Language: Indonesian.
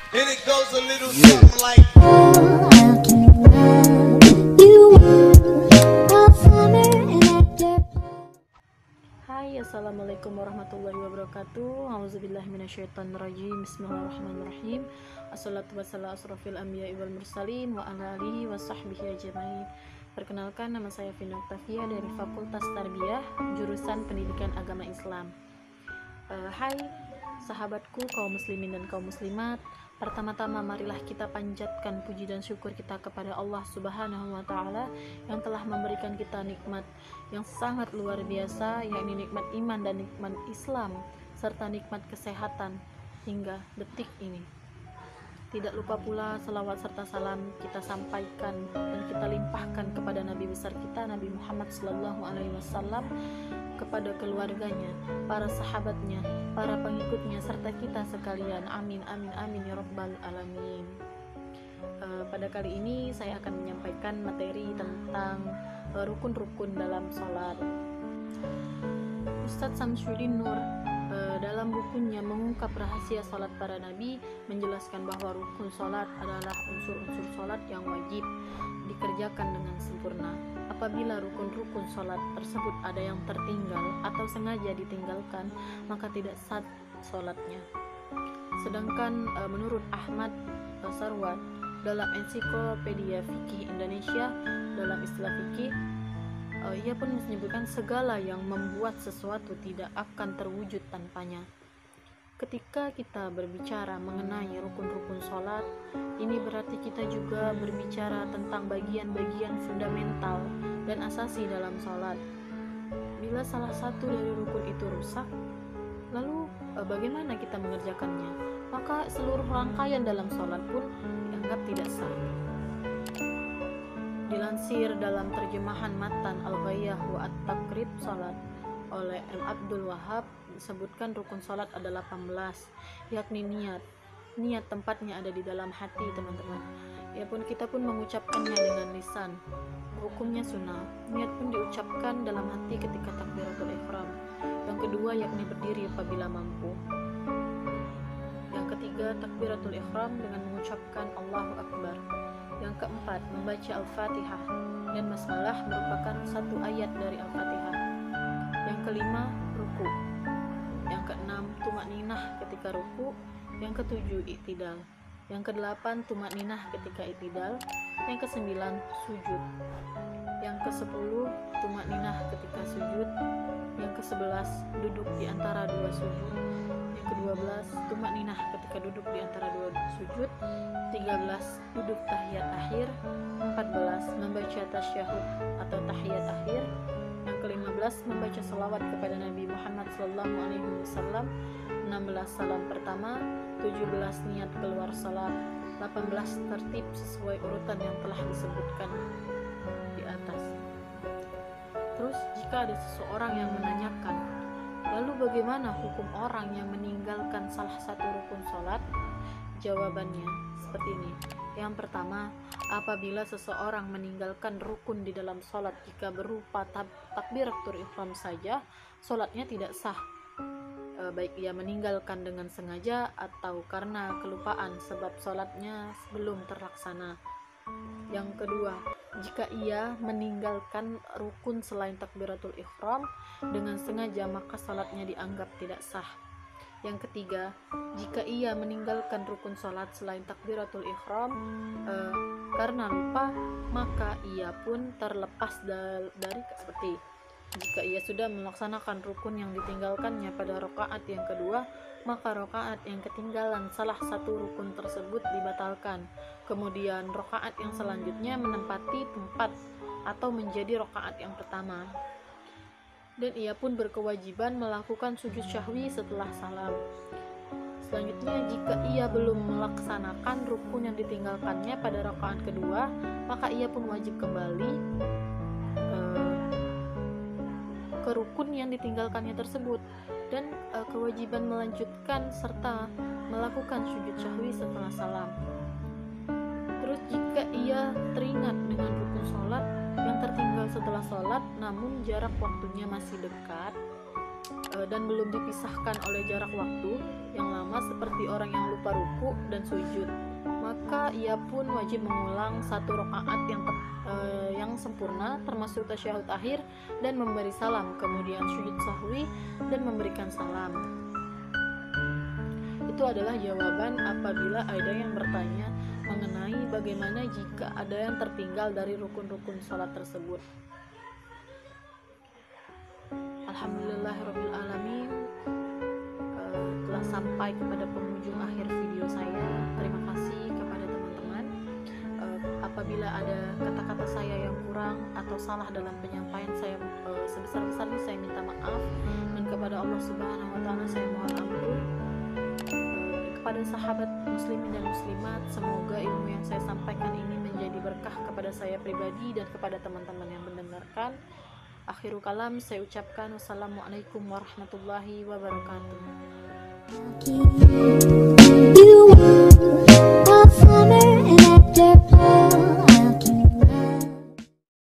And it goes a little something like Hai, assalamualaikum warahmatullahi wabarakatuh. Auzubillahi minasyaitonirrajim. Bismillahirrahmanirrahim. Assalatu wassalamu asrofil anbiya'i wal mursalin wa ala alihi wa sahbihi ajmain. Perkenalkan, nama saya Vina Oktavia dari Fakultas Tarbiyah, jurusan Pendidikan Agama Islam. Hai sahabatku kaum muslimin dan kaum muslimat. Pertama-tama marilah kita panjatkan puji dan syukur kita kepada Allah Subhanahu wa taala yang telah memberikan kita nikmat yang sangat luar biasa, yakni nikmat iman dan nikmat Islam serta nikmat kesehatan hingga detik ini. Tidak lupa pula salawat serta salam kita sampaikan dan kita limpahkan kepada Nabi besar kita, Nabi Muhammad SAW, kepada keluarganya, para sahabatnya, para pengikutnya, serta kita sekalian. Amin, amin, amin ya rabbal alamin. Pada kali ini saya akan menyampaikan materi tentang rukun-rukun dalam sholat. Ustadz Samsuddin Nur dalam bukunya Mengungkap Rahasia Sholat Para Nabi menjelaskan bahwa rukun sholat adalah unsur-unsur sholat yang wajib dikerjakan dengan sempurna. Apabila rukun-rukun sholat tersebut ada yang tertinggal atau sengaja ditinggalkan, maka tidak sah sholatnya. Sedangkan menurut Ahmad Sarwat dalam ensiklopedia fikih Indonesia, dalam istilah fikih, ia pun menyebutkan segala yang membuat sesuatu tidak akan terwujud tanpanya. Ketika kita berbicara mengenai rukun-rukun sholat, ini berarti kita juga berbicara tentang bagian-bagian fundamental dan asasi dalam sholat. Bila salah satu dari rukun itu rusak, lalu bagaimana kita mengerjakannya? Maka seluruh rangkaian dalam sholat pun dianggap tidak sah. Dilansir dalam terjemahan matan Al-Ghayah wa At-Taqrib Salat oleh M. Abdul Wahab, disebutkan rukun salat ada 18, yakni niat. Niat tempatnya ada di dalam hati, teman-teman. Kita pun mengucapkannya dengan lisan. Hukumnya sunnah. Niat pun diucapkan dalam hati ketika takbiratul ihram. Yang kedua yakni berdiri apabila mampu. Yang ketiga takbiratul ihram dengan mengucapkan Allahu Akbar. Yang keempat, membaca Al-Fatihah, dan basmalah merupakan satu ayat dari Al-Fatihah. Yang kelima, ruku. Yang keenam, tumakninah ketika ruku. Yang ketujuh, i'tidal. Yang kedelapan, tumakninah ketika i'tidal. Yang kesembilan, sujud. Yang kesepuluh, tumakninah ketika sujud. Yang kesebelas, duduk di antara dua sujud. Yang ke-12, tumakninah ketika duduk di antara dua sujud. 13, duduk tahiyat akhir. 14, membaca tasyahud atau tahiyat akhir. Yang ke-15, membaca salawat kepada Nabi Muhammad SAW. 16, salam pertama. 17, niat keluar salat. 18, tertib sesuai urutan yang telah disebutkan di atas. Terus jika ada seseorang yang menanyakan, lalu bagaimana hukum orang yang meninggalkan salah satu rukun sholat? Jawabannya seperti ini. Yang pertama, apabila seseorang meninggalkan rukun di dalam sholat jika berupa takbiratul ihram saja, sholatnya tidak sah. Baik ia meninggalkan dengan sengaja atau karena kelupaan sebab sholatnya belum terlaksana. Yang kedua, jika ia meninggalkan rukun selain takbiratul ihram dengan sengaja, maka salatnya dianggap tidak sah. Yang ketiga, jika ia meninggalkan rukun salat selain takbiratul ihram karena lupa, maka ia pun terlepas dari seperti jika ia sudah melaksanakan rukun yang ditinggalkannya pada rakaat yang kedua, maka rakaat yang ketinggalan salah satu rukun tersebut dibatalkan. Kemudian rakaat yang selanjutnya menempati tempat atau menjadi rakaat yang pertama. Dan ia pun berkewajiban melakukan sujud syahwi setelah salam. Selanjutnya, jika ia belum melaksanakan rukun yang ditinggalkannya pada rakaat kedua, maka ia pun wajib kembali ke rukun yang ditinggalkannya tersebut dan kewajiban melanjutkan serta melakukan sujud syahwi setelah salam. Terus jika ia teringat dengan rukun sholat yang tertinggal setelah sholat namun jarak waktunya masih dekat, dan belum dipisahkan oleh jarak waktu yang lama seperti orang yang lupa ruku dan sujud, maka ia pun wajib mengulang 1 rakaat yang sempurna termasuk tasyahud akhir dan memberi salam, kemudian sujud sahwi dan memberikan salam. Itu adalah jawaban apabila ada yang bertanya mengenai bagaimana jika ada yang tertinggal dari rukun-rukun sholat tersebut. Alhamdulillahirabbil alamin, telah sampai kepada penghujung akhir video saya. Terima kasih kepada teman-teman. Apabila ada kata-kata saya yang kurang atau salah dalam penyampaian saya, sebesar-besarnya saya minta maaf, dan kepada Allah Subhanahu wa taala saya mohon ampun. Kepada sahabat muslimin dan muslimat, semoga ilmu yang saya sampaikan ini menjadi berkah kepada saya pribadi dan kepada teman-teman yang mendengarkan. Akhirul kalam, saya ucapkan wassalamualaikum warahmatullahi wabarakatuh.